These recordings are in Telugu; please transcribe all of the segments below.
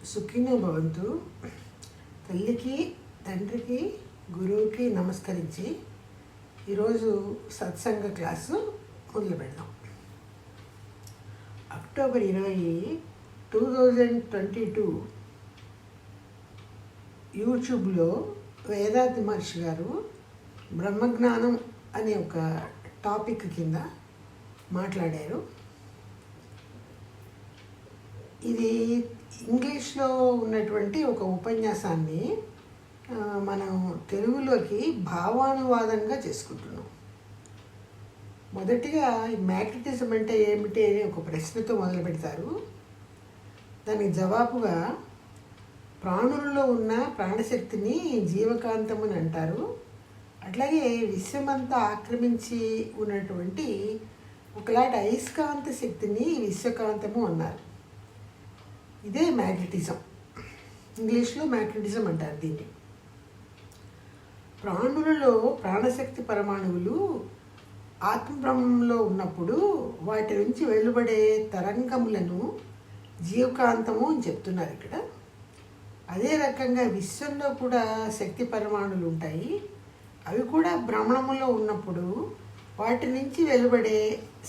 సుఖినో భవంతు. తల్లికి, తండ్రికి, గురువుకి నమస్కరించి ఈరోజు సత్సంగ క్లాసు మొదలు పెడదాం. అక్టోబర్ 20, 2022 యూట్యూబ్లో వేదాంతి మహర్షి గారు బ్రహ్మజ్ఞానం అనే ఒక టాపిక్ కింద మాట్లాడారు. ఇది ఇంగ్లీష్లో ఉన్నటువంటి ఒక ఉపన్యాసాన్ని మనం తెలుగులోకి భావానువాదంగా చేసుకుంటున్నాం. మొదటిగా మ్యాగ్నెటిజం అంటే ఏమిటి అని ఒక ప్రశ్నతో మొదలు పెడతారు. దానికి జవాబుగా ప్రాణులలో ఉన్న ప్రాణశక్తిని జీవకాంతం అని అంటారు. అట్లాగే విశ్వమంతా ఆక్రమించి ఉన్నటువంటి ఒకలాంటి అయస్కాంత శక్తిని విశ్వకాంతము అన్నారు. ఇదే మ్యాగ్నెటిజం, ఇంగ్లీష్లో మ్యాగ్నెటిజం అంటారు దీన్ని. ప్రాణులలో ప్రాణశక్తి పరమాణువులు ఆత్మబ్రహ్మంలో ఉన్నప్పుడు వాటి నుంచి వెలువడే తరంగములను జీవకాంతము అని చెప్తున్నారు ఇక్కడ. అదే రకంగా విశ్వంలో కూడా శక్తి పరమాణువులు ఉంటాయి. అవి కూడా భ్రమణములో ఉన్నప్పుడు వాటి నుంచి వెలువడే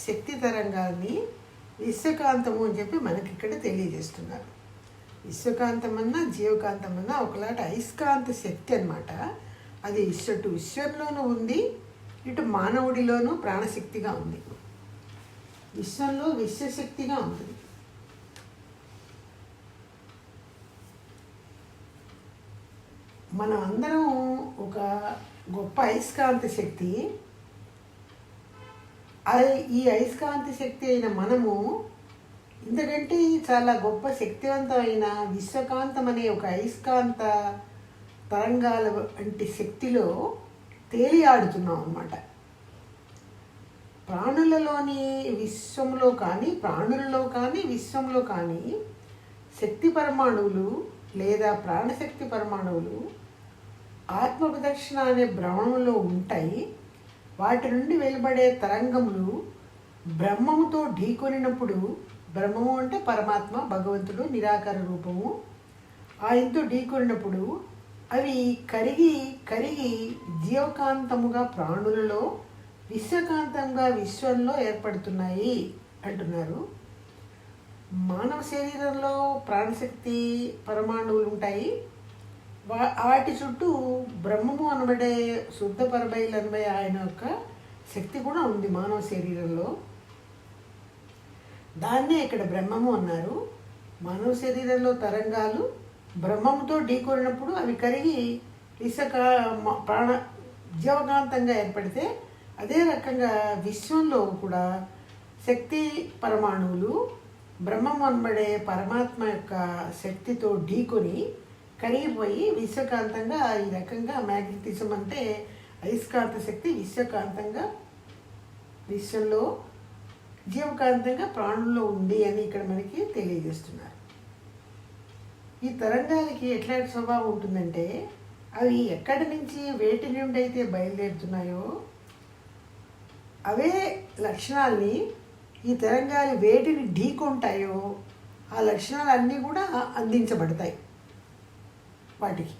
శక్తి తరంగాల్ని విశ్వకాంతము అని చెప్పి మనకి ఇక్కడ తెలియజేస్తున్నారు. విశ్వకాంతమన్నా జీవకాంతమన్నా ఒకలాంటి అయస్కాంత శక్తి అన్నమాట. అది విశ్వంలోనూ ఉంది, ఇటు మానవుడిలోనూ ప్రాణశక్తిగా ఉంది. విశ్వంలో విశ్వశక్తిగా ఉంది. మనం అందరం ఒక గొప్ప అయస్కాంత శక్తి. ఈ అయస్కాంత శక్తి అయిన మనము ఇంతకంటే చాలా గొప్ప శక్తివంతమైన విశ్వకాంతం అనే ఒక అయస్కాంత తరంగాల వంటి శక్తిలో తేలియాడుతున్నాం అన్నమాట. ప్రాణులలోని విశ్వంలో కానీ విశ్వంలో కానీ శక్తి పరమాణువులు లేదా ప్రాణశక్తి పరమాణువులు ఆత్మ ప్రదక్షిణ అనే భ్రమణంలో ఉంటాయి. వాటి నుండి వెలువడే తరంగములు బ్రహ్మముతో ఢీకొనినప్పుడు, బ్రహ్మము అంటే పరమాత్మ, భగవంతుడు, నిరాకార రూపము, ఆయనతో ఢీకొనినప్పుడు అవి కరిగి జీవకాంతముగా ప్రాణులలో, విశ్వకాంతంగా విశ్వంలో ఏర్పడుతున్నాయి అంటున్నారు. మానవ శరీరంలో ప్రాణశక్తి పరమాణువులు ఉంటాయి. వాటి చుట్టూ బ్రహ్మము అనబడే శుద్ధ పరబైలు అనబడే ఆయన యొక్క శక్తి కూడా ఉంది మానవ శరీరంలో. దాన్నే ఇక్కడ బ్రహ్మము అన్నారు. మానవ శరీరంలో తరంగాలు బ్రహ్మముతో ఢీకొన్నప్పుడు అవి కరిగి జీవకాంతంగా ఏర్పడితే, అదే రకంగా విశ్వంలో కూడా శక్తి పరమాణువులు బ్రహ్మము అనబడే పరమాత్మ యొక్క శక్తితో ఢీకొని కరిగిపోయి విశ్వకాంతంగా, ఈ రకంగా మ్యాగ్నెటిజం అంటే అయస్కాంత శక్తి విశ్వకాంతంగా విశ్వంలో జీవకాంతంగా ప్రాణుల్లో ఉంది అని ఇక్కడ మనకి తెలియజేస్తున్నారు. ఈ తరంగాలకి ఎట్లాంటి స్వభావం ఉంటుందంటే, అవి ఎక్కడి నుంచి వేటి నుండి అయితే బయలుదేరుతున్నాయో అవే లక్షణాలని ఈ తరంగాలు వేటిని ఢీకొంటాయో ఆ లక్షణాలన్నీ కూడా అందించబడతాయి వాటికి.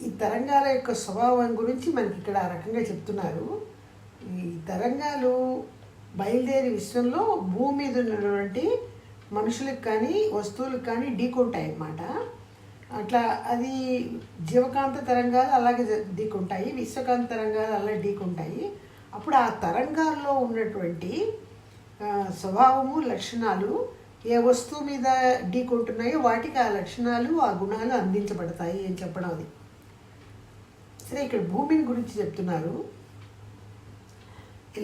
ఈ తరంగాల యొక్క స్వభావం గురించి మనకి ఇక్కడ ఆ రకంగా చెప్తున్నారు. ఈ తరంగాలు బయలుదేరి విశ్వంలో భూమి మీద ఉన్నటువంటి మనుషులకు కానీ వస్తువులకు కానీ ఢీకొంటాయి అన్నమాట. అట్లా అది జీవకాంత తరంగాలు అలాగే ఢీకొంటాయి, విశ్వకాంత తరంగాలు అలాగే ఢీకొంటాయి. అప్పుడు ఆ తరంగాల్లో ఉన్నటువంటి స్వభావము, లక్షణాలు ఏ వస్తువు మీద ఢీకొంటున్నాయో వాటికి ఆ లక్షణాలు, ఆ గుణాలు అందించబడతాయి అని చెప్పడం. అది సరే. ఇక్కడ భూమిని గురించి చెప్తున్నారు.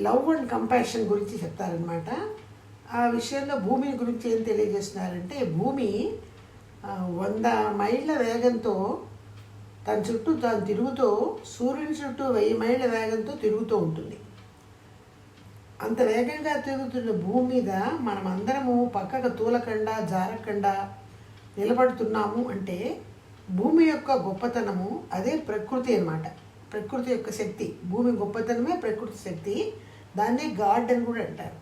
లవ్ అండ్ కంపాషన్ గురించి చెప్తారనమాట. ఆ విషయంలో భూమిని గురించి ఏం తెలియజేస్తున్నారంటే, భూమి 100 మైళ్ళ వేగంతో తన చుట్టూ తాను తిరుగుతూ సూర్యుని చుట్టూ 1000 మైళ్ళ వేగంతో తిరుగుతూ ఉంటుంది. అంత వేగంగా తిరుగుతున్న భూమి మీద మనం అందరము పక్కకు తూలకుండా జారకుండా నిలబడుతున్నాము అంటే భూమి యొక్క గొప్పతనము అదే ప్రకృతి అన్నమాట. ప్రకృతి యొక్క శక్తి, భూమి గొప్పతనమే ప్రకృతి శక్తి. దాన్నే గాడ్ అని కూడా అంటారు.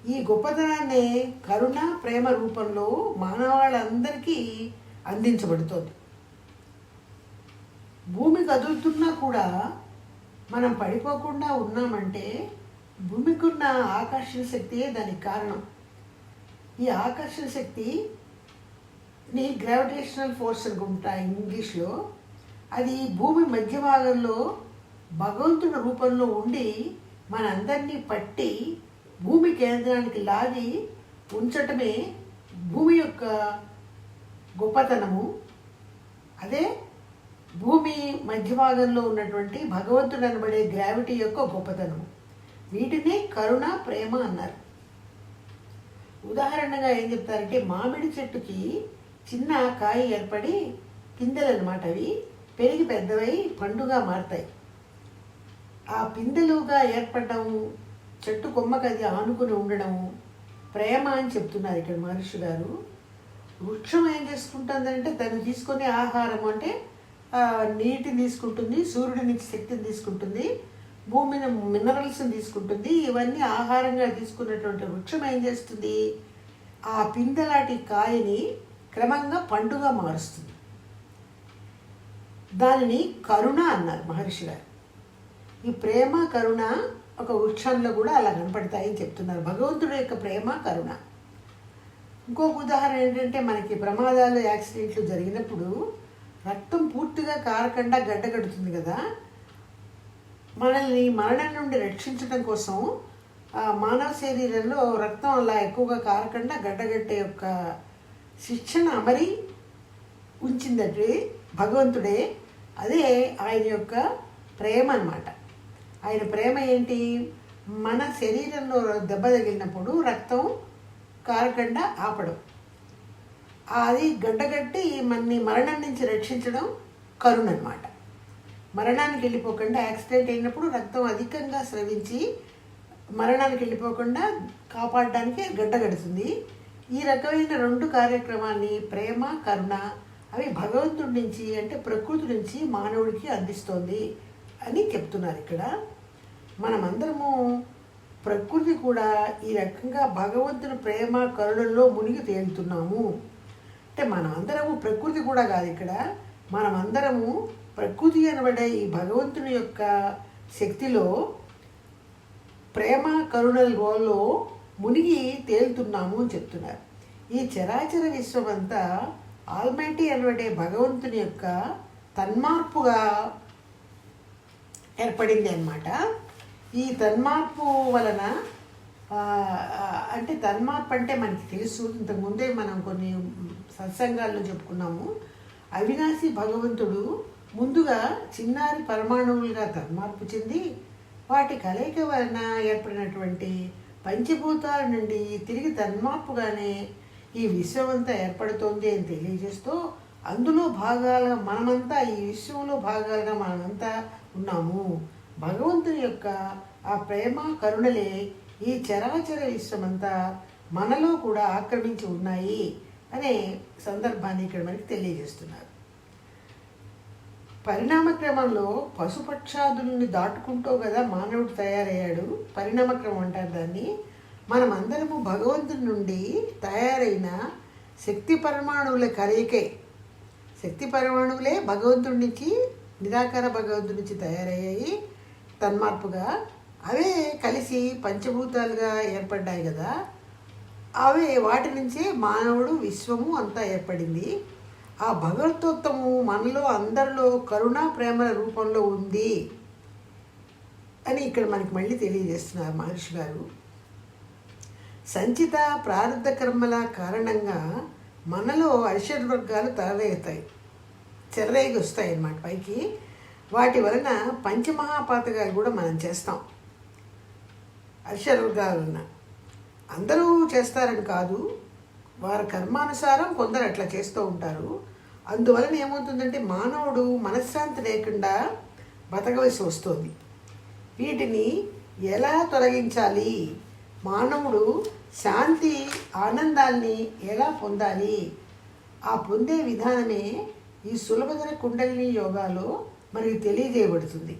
ఈ గొప్పతనాన్ని కరుణ ప్రేమ రూపంలో మానవాళ్ళందరికీ అందించబడుతోంది. భూమి కదులుతున్నా కూడా మనం పడిపోకుండా ఉన్నామంటే భూమికి ఉన్న ఆకర్షణ శక్తియే దానికి కారణం. ఈ ఆకర్షణ శక్తిని గ్రావిటేషనల్ ఫోర్స్ అనుకుంటా ఇంగ్లీష్లో. అది భూమి మధ్య భాగంలో భగవంతుడి రూపంలో ఉండి మనందరినీ పట్టి భూమి కేంద్రానికి లాగి ఉంచటమే భూమి యొక్క గొప్పతనము. అదే భూమి మధ్య భాగంలో ఉన్నటువంటి భగవంతుడు అనబడే గ్రావిటీ యొక్క గొప్పతనము. వీటినే కరుణ ప్రేమ అన్నారు. ఉదాహరణగా ఏం చెప్తారంటే, మామిడి చెట్టుకి చిన్న కాయ ఏర్పడి పిందెలు అనమాట, అవి పెరిగి పెద్దవై పండుగా మారుతాయి. ఆ పిందెలుగా ఏర్పడము, చెట్టు కొమ్మకి అది ఆనుకుని ఉండడము ప్రేమ అని చెప్తున్నారు ఇక్కడ మహర్షి గారు. వృక్షం ఏం చేసుకుంటుందంటే తను తీసుకునే ఆహారం అంటే నీటిని తీసుకుంటుంది, సూర్యుడి నుంచి శక్తిని తీసుకుంటుంది, భూమిని మినరల్స్ని తీసుకుంటుంది. ఇవన్నీ ఆహారంగా తీసుకున్నటువంటి వృక్షం ఏం చేస్తుంది, ఆ పిందెలాంటి కాయని క్రమంగా పండుగా మారుస్తుంది. దానిని కరుణ అన్నారు మహర్షి గారు. ఈ ప్రేమ కరుణ ఒక వృక్షంలో కూడా అలా కనపడతాయని చెప్తున్నారు. భగవంతుడి యొక్క ప్రేమ కరుణ. ఇంకొక ఉదాహరణ ఏంటంటే, మనకి ప్రమాదాలు యాక్సిడెంట్లు జరిగినప్పుడు రక్తం పూర్తిగా కారకుండా గడ్డగడుతుంది కదా. మనల్ని మరణం నుండి రక్షించడం కోసం మానవ శరీరంలో రక్తం అలా ఎక్కువగా కారకుండా గడ్డగట్టే యొక్క శిక్షణ అమరి ఉంచిందంటే భగవంతుడే. అదే ఆయన యొక్క ప్రేమ అన్నమాట. ఆయన ప్రేమ ఏంటి, మన శరీరంలో దెబ్బ తగిలినప్పుడు రక్తం కారకుండా ఆపడం, అది గడ్డగట్టి మనని మరణం నుంచి రక్షించడం కరుణ అన్నమాట. మరణానికి వెళ్ళిపోకుండా, యాక్సిడెంట్ అయినప్పుడు రక్తం అధికంగా స్రవించి మరణానికి వెళ్ళిపోకుండా కాపాడడానికి గడ్డగడుతుంది. ఈ రకమైన రెండు కార్యక్రమాన్ని ప్రేమ కరుణ అవి భగవంతుడి నుంచి అంటే ప్రకృతి నుంచి మానవుడికి అందిస్తోంది అని చెప్తున్నారు ఇక్కడ. మనమందరము ప్రకృతి కూడా ఈ రకంగా భగవంతుని ప్రేమ కరుణల్లో మునిగి తేలుతున్నాము. అంటే మనమందరము ప్రకృతి కూడా కాదు, ఇక్కడ మనమందరము ప్రకృతి అనబడే ఈ భగవంతుని యొక్క శక్తిలో ప్రేమ కరుణల్లో మునిగి తేలుతున్నాము అని చెప్తున్నారు. ఈ చరాచర విశ్వమంతా ఆల్మైటీ అనబడే భగవంతుని యొక్క తన్మార్పుగా ఏర్పడింది అన్నమాట. ఈ తన్మార్పు వలన అంటే తన్మార్పు అంటే మనకి తెలుసు, ఇంతకుముందే మనం కొన్ని సత్సంగాల్లో చెప్పుకున్నాము. అవినాశి భగవంతుడు ముందుగా చిన్నారి పరమాణువులుగా తన్మార్పు చెంది వాటి కలయిక వలన ఏర్పడినటువంటి పంచభూతాల నుండి తిరిగి తన్మార్పుగానే ఈ విశ్వమంతా ఏర్పడుతోంది అని తెలియజేస్తూ, అందులో భాగాలుగా మనమంతా, ఈ విశ్వంలో భాగాలుగా మనమంతా ఉన్నాము. భగవంతుని యొక్క ఆ ప్రేమ కరుణలే ఈ చరాచర విశ్వమంతా మనలో కూడా ఆక్రమించి ఉన్నాయి అనే సందర్భాన్ని ఇక్కడ మనకి తెలియజేస్తున్నారు. పరిణామక్రమంలో పశుపక్షాదుల్ని దాటుకుంటూ కదా మానవుడు తయారయ్యాడు. పరిణామక్రమం అంటారు దాన్ని. మనమందరము భగవంతుని నుండి తయారైన శక్తి పరమాణువుల కలయికే. శక్తి పరమాణువులే భగవంతుడి నుంచి, నిరాకార భగవంతుడి నుంచి తయారయ్యాయి తన్మార్పుగా. అవే కలిసి పంచభూతాలుగా ఏర్పడ్డాయి కదా. అవే వాటి నుంచే మానవుడు, విశ్వము అంతా ఏర్పడింది. ఆ భగవతత్వము మనలో అందరిలో కరుణా ప్రేమల రూపంలో ఉంది అని ఇక్కడ మనకి మళ్ళీ తెలియజేస్తున్నారు మహర్షి గారు. సంచిత ప్రారంధ కర్మల కారణంగా మనలో అరిషడ్ వర్గాలు తలరేగుతాయి, చెర్రేగి వస్తాయి అన్నమాట పైకి. వాటి వలన పంచమహాపాతకాలు కూడా మనం చేస్తాం. అరిషడ్ వర్గాల వలన అందరూ చేస్తారని కాదు, వారి కర్మానుసారం కొందరు అట్లా చేస్తూ ఉంటారు. అందువలన ఏమవుతుందంటే మానవుడు మనశ్శాంతి లేకుండా బతకవలసి వస్తుంది. వీటిని ఎలా తొలగించాలి, మానవుడు శాంతి ఆనందాల్ని ఎలా పొందాలి, ఆ పొందే విధానమే ఈ సులభతర కుండలిని యోగాలో మనకి తెలియజేయబడుతుంది.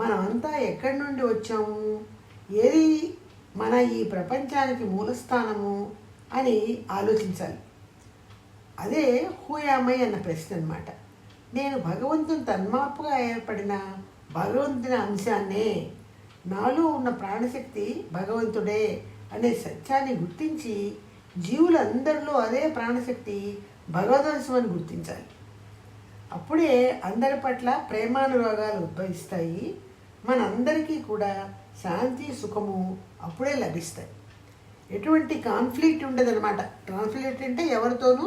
మనమంతా ఎక్కడి నుండి వచ్చాము, ఏది మన ఈ ప్రపంచానికి మూలస్థానము అని ఆలోచించాలి. అదే హూయామై అన్న ప్రశ్న అన్నమాట. నేను భగవంతుని తన్మార్పుగా ఏర్పడిన భగవంతుని అంశాన్నే, నాలో ఉన్న ప్రాణశక్తి భగవంతుడే అనే సత్యాన్ని గుర్తించి జీవులందరిలో అదే ప్రాణశక్తి భగవదంశం అని గుర్తించాలి. అప్పుడే అందరి పట్ల ప్రేమానురాగాలు ఉద్భవిస్తాయి. మనందరికీ కూడా శాంతి సుఖము అప్పుడే లభిస్తాయి. ఎటువంటి కాన్ఫ్లిక్ట్ ఉండదన్నమాట. కాన్ఫ్లిక్ట్ అంటే ఎవరితోనూ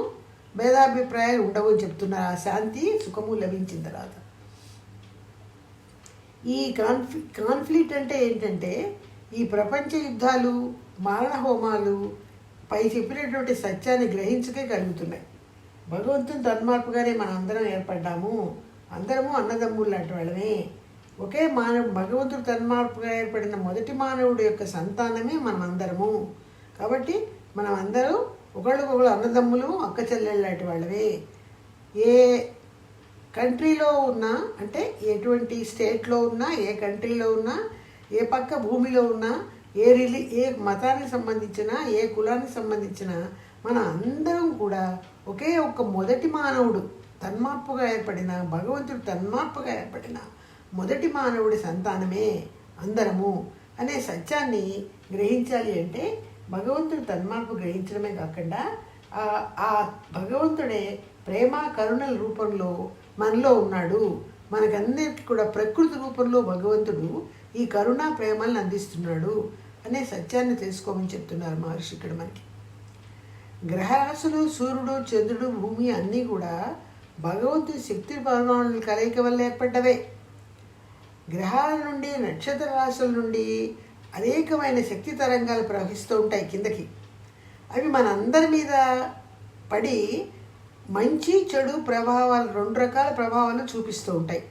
భేదాభిప్రాయాలు ఉండవు అని చెప్తున్నారు. ఆ శాంతి సుఖము లభించిన తర్వాత. ఈ కాన్ఫ్లిక్ట్ అంటే ఏంటంటే ఈ ప్రపంచ యుద్ధాలు, మారణ హోమాలు పై చెప్పినటువంటి సత్యాన్ని గ్రహించకే కలుగుతున్నాయి. భగవంతుని తన్మార్పుగానే మనం అందరం ఏర్పడ్డాము. అందరము అన్నదమ్ములు లాంటి వాళ్ళమే. ఒకే భగవంతుడు తన్మార్పుగా ఏర్పడిన మొదటి మానవుడు యొక్క సంతానమే మనం అందరము. కాబట్టి మనం అందరూ ఒకళ్ళకొకళ్ళు అన్నదమ్ములు, అక్క చెల్లెళ్ళు లాంటి వాళ్ళవే. ఏ కంట్రీలో ఉన్నా, అంటే ఎటువంటి స్టేట్లో ఉన్నా, ఏ కంట్రీలో ఉన్నా, ఏ పక్క భూమిలో ఉన్నా, ఏ మతానికి సంబంధించిన, ఏ కులానికి సంబంధించిన మన అందరం కూడా ఒకే ఒక్క మొదటి మానవుడు తన్మార్పుగా ఏర్పడిన, భగవంతుడు తన్మార్పుగా ఏర్పడిన మొదటి మానవుడి సంతానమే అందరము అనే సత్యాన్ని గ్రహించాలి. అంటే భగవంతుడు తన్మార్పు గ్రహించడమే కాకుండా ఆ భగవంతుడే ప్రేమ కరుణల రూపంలో మనలో ఉన్నాడు. మనకందరికీ కూడా ప్రకృతి రూపంలో భగవంతుడు ఈ కరుణ ప్రేమలను అందిస్తున్నాడు అనే సత్యాన్ని తెలుసుకోమని చెప్తున్నారు మహర్షి ఇక్కడ మనకి. గ్రహరాశులు, సూర్యుడు, చంద్రుడు, భూమి అన్నీ కూడా భగవంతుని శక్తి పరమాణుల కలయిక వల్ల ఏర్పడ్డవే. గ్రహాల నుండి, నక్షత్ర రాశుల నుండి అనేకమైన శక్తి తరంగాలు ప్రవహిస్తూ ఉంటాయి కిందకి. అవి మనందరి మీద పడి మంచి చెడు ప్రభావాలు, 2 రకాల ప్రభావాలు చూపిస్తూ ఉంటాయి.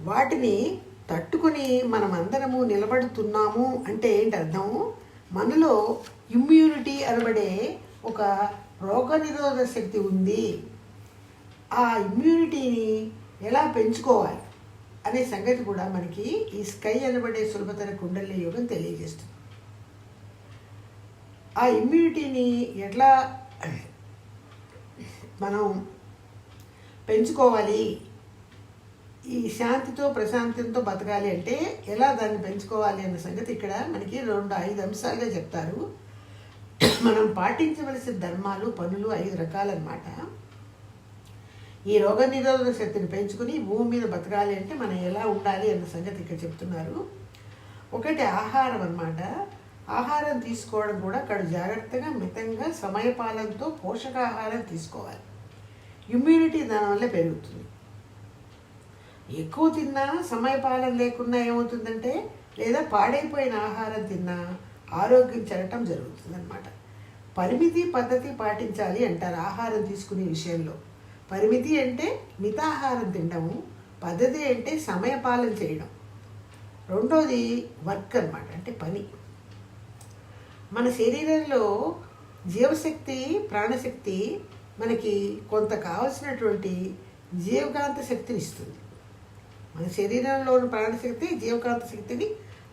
వాటిని తట్టుకుని మనం అందరము నిలబడుతున్నాము అంటే ఏంటి అర్థము? మనలో ఇమ్యూనిటీ అనబడే ఒక రోగనిరోధక శక్తి ఉంది. ఆ ఇమ్యూనిటీని ఎలా పెంచుకోవాలి అనే సంగతి కూడా మనకి ఈ స్కై అనబడే సులభతర కుండలి యోగం తెలియజేస్తుంది. ఆ ఇమ్యూనిటీని ఎట్లా మనం పెంచుకోవాలి, ఈ శాంతితో ప్రశాంతంతో బతకాలి అంటే ఎలా దాన్ని పెంచుకోవాలి అన్న సంగతి ఇక్కడ మనకి 5 అంశాలుగా చెప్తారు. మనం పాటించవలసిన ధర్మాలు, పనులు 5 రకాలన్నమాట. ఈ రోగ నిరోధక శక్తిని పెంచుకుని భూమి మీద బతకాలి అంటే మనం ఎలా ఉండాలి అన్న సంగతి ఇక్కడ చెప్తున్నారు. ఒకటి ఆహారం అన్నమాట. ఆహారం తీసుకోవడం కూడా అక్కడ జాగ్రత్తగా, మితంగా, సమయపాలనతో పోషకాహారం తీసుకోవాలి. ఇమ్యూనిటీ దానివల్ల పెరుగుతుంది. ఎక్కువ తిన్నా, సమయపాలన లేకున్నా ఏమవుతుందంటే, లేదా పాడైపోయిన ఆహారం తిన్నా ఆరోగ్యం చెడటం జరుగుతుంది అన్నమాట. పరిమితి, పద్ధతి పాటించాలి అంటారు ఆహారం తీసుకునే విషయంలో. పరిమితి అంటే మితాహారం తినడము, పద్ధతి అంటే సమయపాలన చేయడం. రెండోది వర్క్ అన్నమాట, అంటే పని. మన శరీరంలో జీవశక్తి, ప్రాణశక్తి మనకి కొంత కావలసినటువంటి జీవకాంత శక్తిని ఇస్తుంది. మన శరీరంలోని ప్రాణశక్తి జీవకాంత శక్తిని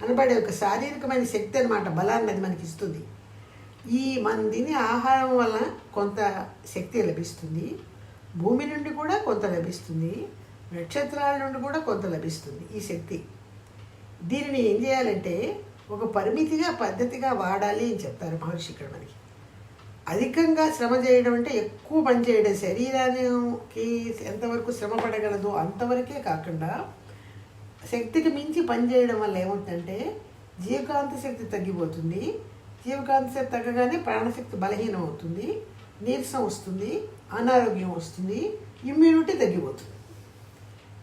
అనబడే ఒక శారీరకమైన శక్తి అన్నమాట, బలాన్ని అది మనకి ఇస్తుంది. మన దీని ఆహారం వల్ల కొంత శక్తి లభిస్తుంది. భూమి నుండి కూడా కొంత లభిస్తుంది. నక్షత్రాల నుండి కూడా కొంత లభిస్తుంది ఈ శక్తి. దీనిని ఏం చేయాలంటే ఒక పరిమితిగా, పద్ధతిగా వాడాలి అని చెప్తారు మహర్షి ఇక్కడ మనకి. అధికంగా శ్రమ చేయడం అంటే ఎక్కువ పని చేయడం, శరీరానికి ఎంతవరకు శ్రమ పడగలదో అంతవరకే కాకుండా శక్తికి మించి పని చేయడం వల్ల ఏమవుతుందంటే జీవకాంత శక్తి తగ్గిపోతుంది. జీవకాంత శక్తి తగ్గగానే ప్రాణశక్తి బలహీనం అవుతుంది, నీరసం వస్తుంది, అనారోగ్యం వస్తుంది, ఇమ్యూనిటీ తగ్గిపోతుంది.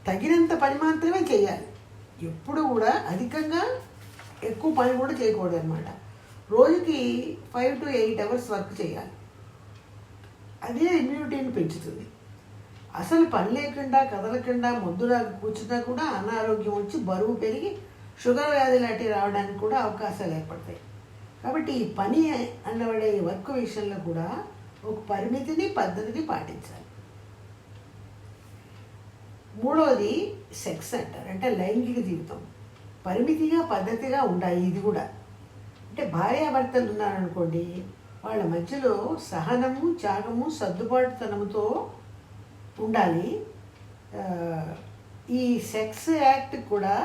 తగినంత పని మాత్రమే చేయాలి. ఎప్పుడు కూడా అధికంగా ఎక్కువ పని కూడా చేయకూడదు అన్నమాట. రోజుకి 5 to 8 hours వర్క్ చేయాలి. అదే ఇమ్యూనిటీని పెంచుతుంది. అసలు పని లేకుండా, కదలకుండా, మొద్దులాగా కూర్చున్నా కూడా అనారోగ్యం వచ్చి బరువు పెరిగి షుగర్ వ్యాధి లాంటివి రావడానికి కూడా అవకాశాలు ఏర్పడతాయి. కాబట్టి ఈ పని అన్నబడే వర్క్ విషయంలో కూడా ఒక పరిమితిని, పద్ధతిని పాటించాలి. మూడవది సెక్స్ అంటారు, అంటే లైంగిక జీవితం. పరిమితిగా, పద్ధతిగా ఉండాలి. ఇది కూడా అంటే భార్యాభర్తలు ఉన్నారనుకోండి, వాళ్ళ మధ్యలో సహనము, త్యాగము, సర్దుబాటుతనముతో ఉండాలి. ఈ సెక్స్ యాక్ట్ కూడా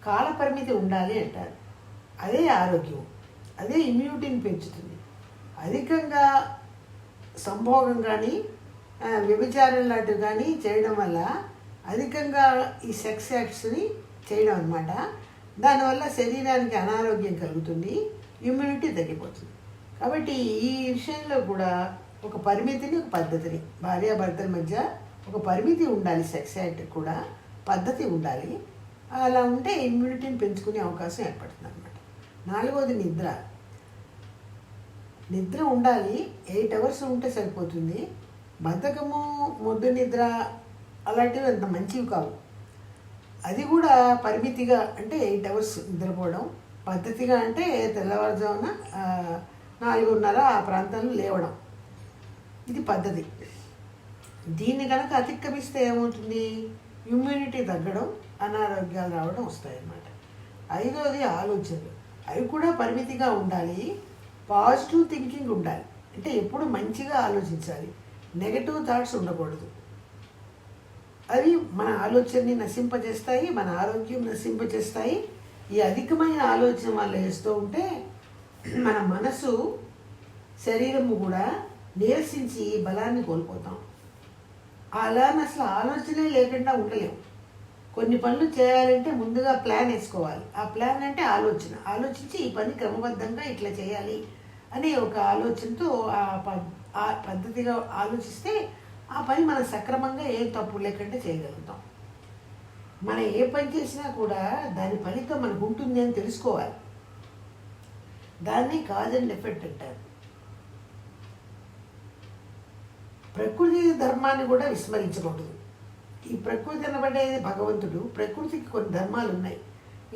కాలపరిమితి ఉండాలి అంటారు. అదే ఆరోగ్యం, అదే ఇమ్యూనిటీని పెంచుతుంది. అధికంగా సంభోగం కానీ వ్యభిచారం లాంటివి కానీ చేయడం వల్ల అధికంగా ఈ సెక్స్ యాక్ట్స్ని చేయడం అన్నమాట. దానివల్ల శరీరానికి అనారోగ్యం కలుగుతుంది, ఇమ్యూనిటీ తగ్గిపోతుంది. కాబట్టి ఈ విషయంలో కూడా ఒక పరిమితిని, ఒక పద్ధతిని, భార్యాభర్తల మధ్య ఒక పరిమితి ఉండాలి. సెక్స్ యాక్ట్ కూడా పద్ధతి ఉండాలి. అలా ఉంటే ఇమ్యూనిటీని పెంచుకునే అవకాశం ఏర్పడుతుంది అన్నమాట. 4వది నిద్ర ఉండాలి. 8 అవర్స్ ఉంటే సరిపోతుంది. బద్ధకము, మొద్దు నిద్ర అలాంటివి అంత మంచివి కావు. అది కూడా పరిమితిగా, అంటే 8 అవర్స్ నిద్రపోవడం. పద్ధతిగా అంటే తెల్లవారుజామున 4:30 ఆ ప్రాంతంలో లేవడం, ఇది పద్ధతి. దీన్ని కనుక అతిక్రమిస్తే ఏమవుతుంది? ఇమ్యూనిటీ తగ్గడం, అనారోగ్యాలు రావడం వస్తాయన్నమాట. 5వది ఆలోచనలు. అవి కూడా పరిమితిగా ఉండాలి. పాజిటివ్ థింకింగ్ ఉండాలి, అంటే ఎప్పుడు మంచిగా ఆలోచించాలి, నెగటివ్ థాట్స్ ఉండకూడదు. అవి మన ఆలోచనని నశింపజేస్తాయి, మన ఆరోగ్యం నశింపజేస్తాయి. ఈ అధికమైన ఆలోచన వల్ల వేస్తూ ఉంటే మన మనసు, శరీరము కూడా నీరసించి బలాన్ని కోల్పోతాం. అలా అసలు ఆలోచనే లేకుండా ఉండలేము. కొన్ని పనులు చేయాలంటే ముందుగా ప్లాన్ వేసుకోవాలి. ఆ ప్లాన్ అంటే ఆలోచించి ఈ పని క్రమబద్ధంగా ఇట్లా చేయాలి అనే ఒక ఆలోచనతో ఆ పద్ధతిగా ఆలోచిస్తే ఆ పని మనం సక్రమంగా ఏ తప్పు లేకుండా చేయగలుగుతాం. మనం ఏ పని చేసినా కూడా దాని ఫలితం మనకు ఉంటుంది అని తెలుసుకోవాలి. దాన్ని కాజ్ అండ్ ఎఫెక్ట్ అంటారు. ప్రకృతి ధర్మాన్ని కూడా విస్మరించకూడదు. ఈ ప్రకృతి అనబడేది భగవంతుడు. ప్రకృతికి కొన్ని ధర్మాలు ఉన్నాయి.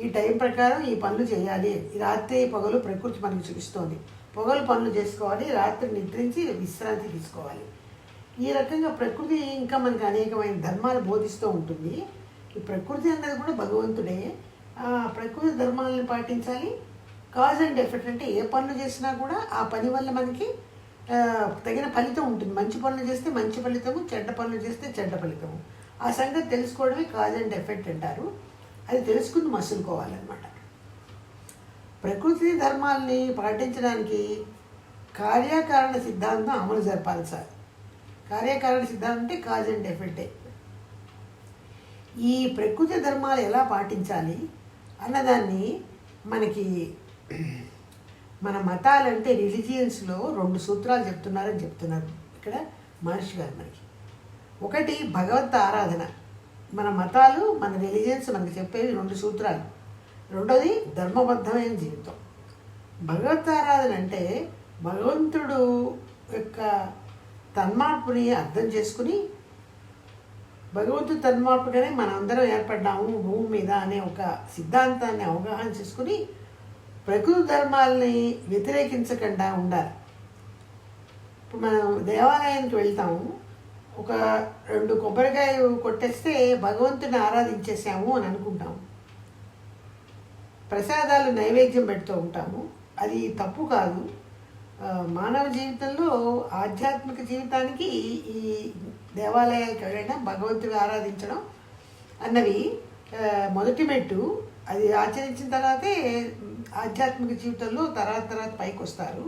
ఈ టైం ప్రకారం ఈ పనులు చేయాలి. ఈ రాత్రి పగలు ప్రకృతి మనకు చూపిస్తోంది. పగలు పనులు చేసుకోవాలి, రాత్రి నిద్రించి విశ్రాంతి తీసుకోవాలి. ఈ రకంగా ప్రకృతి ఇంకా మనకు అనేకమైన ధర్మాలు బోధిస్తూ ఉంటుంది. ఈ ప్రకృతి అన్నది కూడా భగవంతుడే. ఆ ప్రకృతి ధర్మాలను పాటించాలి. కాజ్ అండ్ ఎఫెక్ట్ అంటే ఏ పనులు చేసినా కూడా ఆ పని వల్ల మనకి తగిన ఫలితం ఉంటుంది. మంచి పనులు చేస్తే మంచి ఫలితము, చెడ్డ పనులు చేస్తే చెడ్డ ఫలితము. ఆ సంగతి తెలుసుకోవడమే కాజ్ అండ్ ఎఫెక్ట్ అంటారు. అది తెలుసుకుని మసులుకోవాలన్నమాట. ప్రకృతి ధర్మాలని పాటించడానికి కార్యకారణ సిద్ధాంతం అమలు జరపాలి సార్. కార్యకారణ సిద్ధాంతం అంటే కాజ్ అండ్ ఎఫెక్టే. ఈ ప్రకృతి ధర్మాలు ఎలా పాటించాలి అన్నదాన్ని మనకి మన మతాలంటే రిలీజియన్స్లో 2 సూత్రాలు చెప్తున్నారు ఇక్కడ మహర్షి గారు మనకి. ఒకటి భగవత్ ఆరాధన. మన మతాలు, మన రిలీజియన్స్ మనకి చెప్పేవి 2 సూత్రాలు. రెండోది ధర్మబద్ధమైన జీవితం. భగవత్ ఆరాధన అంటే భగవంతుడు యొక్క తన్మార్పుని అర్థం చేసుకుని, భగవంతుడు తన్మార్పుగానే మనందరం ఏర్పడ్డాము భూమి మీద అనే ఒక సిద్ధాంతాన్ని అవగాహన చేసుకుని ప్రకృతి ధర్మాలని వ్యతిరేకించకుండా ఉండాలి. ఇప్పుడు మనం దేవాలయానికి వెళ్తాము, ఒక 2 కొబ్బరికాయలు కొట్టేస్తే భగవంతుని ఆరాధించేసాము అని అనుకుంటాము. ప్రసాదాలు నైవేద్యం పెడుతూ ఉంటాము. అది తప్పు కాదు. మానవ జీవితంలో ఆధ్యాత్మిక జీవితానికి ఈ దేవాలయాలకు వెళ్ళడం, భగవంతుని ఆరాధించడం అన్నవి మొదటి మెట్టు. అది ఆచరించిన తర్వాతే ఆధ్యాత్మిక జీవితంలో తర్వాత పైకి వస్తారు.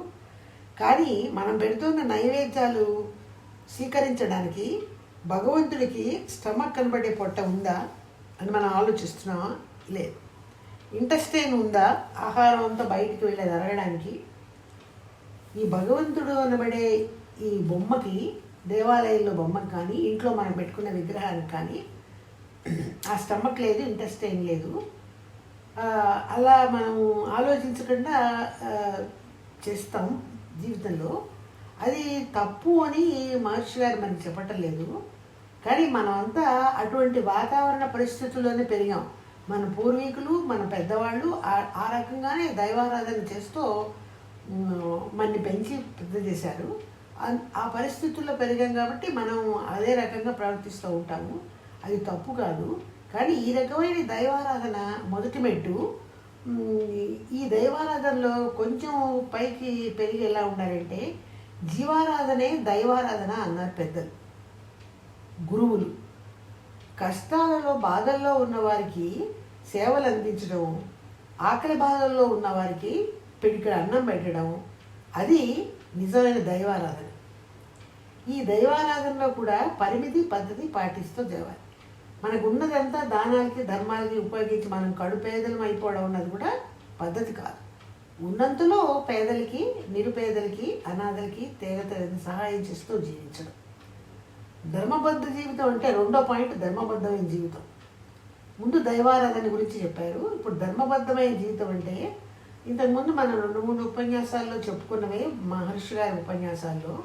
కానీ మనం పెడుతున్న నైవేద్యాలు స్వీకరించడానికి భగవంతుడికి స్టమక్ కనబడే పొట్ట ఉందా అని మనం ఆలోచిస్తున్నామా? లేదు. ఇంటెస్టైన్ ఉందా ఆహారం అంతా బయటికి వెళ్ళేది అరగడానికి? ఈ భగవంతుడు అనబడే ఈ బొమ్మకి, దేవాలయంలో బొమ్మకి కానీ, ఇంట్లో మనం పెట్టుకున్న విగ్రహానికి కానీ ఆ స్టమక్ లేదు, ఇంటెస్టైన్ లేదు. అలా మనం ఆలోచించకుండా చేస్తాం జీవితంలో. అది తప్పు అని మహర్షి గారు మనకి చెప్పటం లేదు. కానీ మనమంతా అటువంటి వాతావరణ పరిస్థితుల్లోనే పెరిగాం. మన పూర్వీకులు, మన పెద్దవాళ్ళు ఆ రకంగానే దైవారాధన చేస్తూ మనని పెంచి పెద్ద చేశారు. ఆ పరిస్థితుల్లో పెరిగాం కాబట్టి మనం అదే రకంగా ప్రవర్తిస్తూ ఉంటాము. అది తప్పు కాదు. కానీ ఈ రకమైన దైవారాధన మొదటి మెట్టు. ఈ దైవారాధనలో కొంచెం పైకి పెరిగి ఎలా ఉండాలంటే జీవారాధనే దైవారాధన అన్నారు పెద్దలు, గురువులు. కష్టాలలో బాధల్లో ఉన్నవారికి సేవలు అందించడం, ఆకలి బాధల్లో ఉన్నవారికి పిడికడ అన్నం పెట్టడం, అది నిజమైన దైవారాధన. ఈ దైవారాధనలో కూడా పరిమితి పద్ధతి పాటిస్తూ దేవాలి. మనకు ఉన్నదంతా దానాలకి ధర్మాలకి ఉపయోగించి మనం కడుపేదలం అయిపోవడం అన్నది కూడా పద్ధతి కాదు. ఉన్నంతలో పేదలకి, నిరుపేదలకి, అనాథలకి తేగతగిన సహాయం చేస్తూ జీవించడం ధర్మబద్ధ జీవితం. అంటే రెండో పాయింట్ ధర్మబద్ధమైన జీవితం. ముందు దైవారాధన గురించి చెప్పారు, ఇప్పుడు ధర్మబద్ధమైన జీవితం అంటే ఇంతకుముందు మనం 2-3 ఉపన్యాసాల్లో చెప్పుకున్నవే, మహర్షి గారి ఉపన్యాసాల్లో.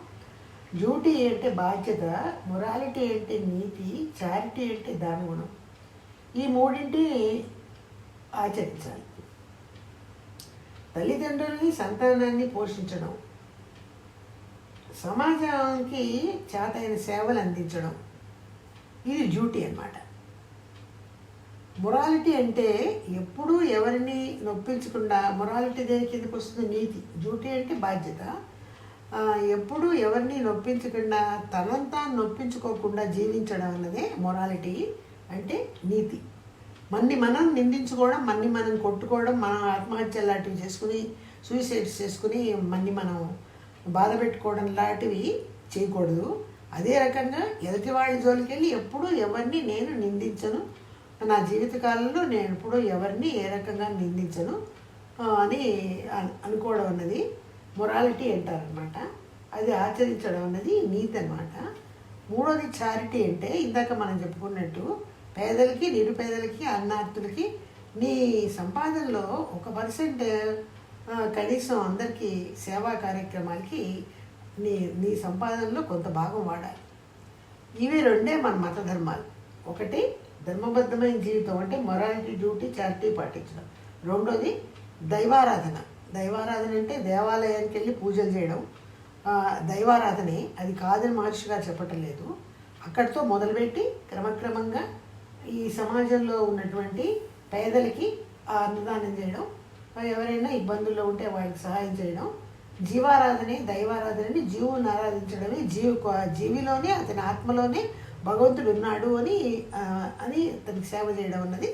డ్యూటీ అంటే బాధ్యత, మొరాలిటీ అంటే నీతి, చారిటీ అంటే దానగుణం. ఈ మూడింటిని ఆచరించాలి. తల్లిదండ్రులని, సంతానాన్ని పోషించడం, సమాజానికి చేతైన సేవలు అందించడం, ఇది డ్యూటీ అన్నమాట. మొరాలిటీ అంటే ఎప్పుడూ ఎవరిని నొప్పించకుండా, మొరాలిటీ దేని కిందకు వస్తుంది? నీతి. డ్యూటీ అంటే బాధ్యత. ఎప్పుడూ ఎవరిని నొప్పించకుండా, తనంతా నొప్పించుకోకుండా జీవించడం అన్నదే మొరాలిటీ అంటే నీతి. మనం నిందించుకోవడం, మనం కొట్టుకోవడం, మనం ఆత్మహత్య లాంటివి చేసుకుని, సూసైడ్స్ చేసుకుని మనం బాధ పెట్టుకోవడం లాంటివి చేయకూడదు. అదే రకంగా ఎదుటి వాళ్ళ జోలికి వెళ్ళి ఎప్పుడూ ఎవరిని నేను నిందించను, నా జీవితకాలంలో నేను ఎప్పుడూ ఎవరిని ఏ రకంగా నిందించను అని అనుకోవడం అన్నది మొరాలిటీ అంటారనమాట. అది ఆచరించడం అన్నది నీతి అన్నమాట. మూడోది చారిటీ అంటే ఇందాక మనం చెప్పుకున్నట్టు పేదలకి, నిరుపేదలకి, అన్నార్థులకి నీ సంపాదనలో 1% కనీసం అందరికీ సేవా కార్యక్రమాలకి నీ సంపాదనలో కొంత భాగం వాడాలి. ఇవి రెండే మన మత ధర్మాలు. ఒకటి ధర్మబద్ధమైన జీవితం అంటే మొరాలిటీ, డ్యూటీ, చారిటీ పాటించడం. రెండోది దైవారాధన. దైవారాధన అంటే దేవాలయానికి వెళ్ళి పూజలు చేయడం దైవారాధనే. అది కాదని మహర్షి గారు చెప్పటం లేదు. అక్కడితో మొదలుపెట్టి క్రమక్రమంగా ఈ సమాజంలో ఉన్నటువంటి పేదలకి అన్నదానం చేయడం, ఎవరైనా ఇబ్బందుల్లో ఉంటే వాళ్ళకి సహాయం చేయడం. జీవారాధనే దైవారాధనని, జీవుని ఆరాధించడమే. జీవిలోనే, అతని ఆత్మలోనే భగవంతుడు ఉన్నాడు అని అతనికి సేవ చేయడం అన్నది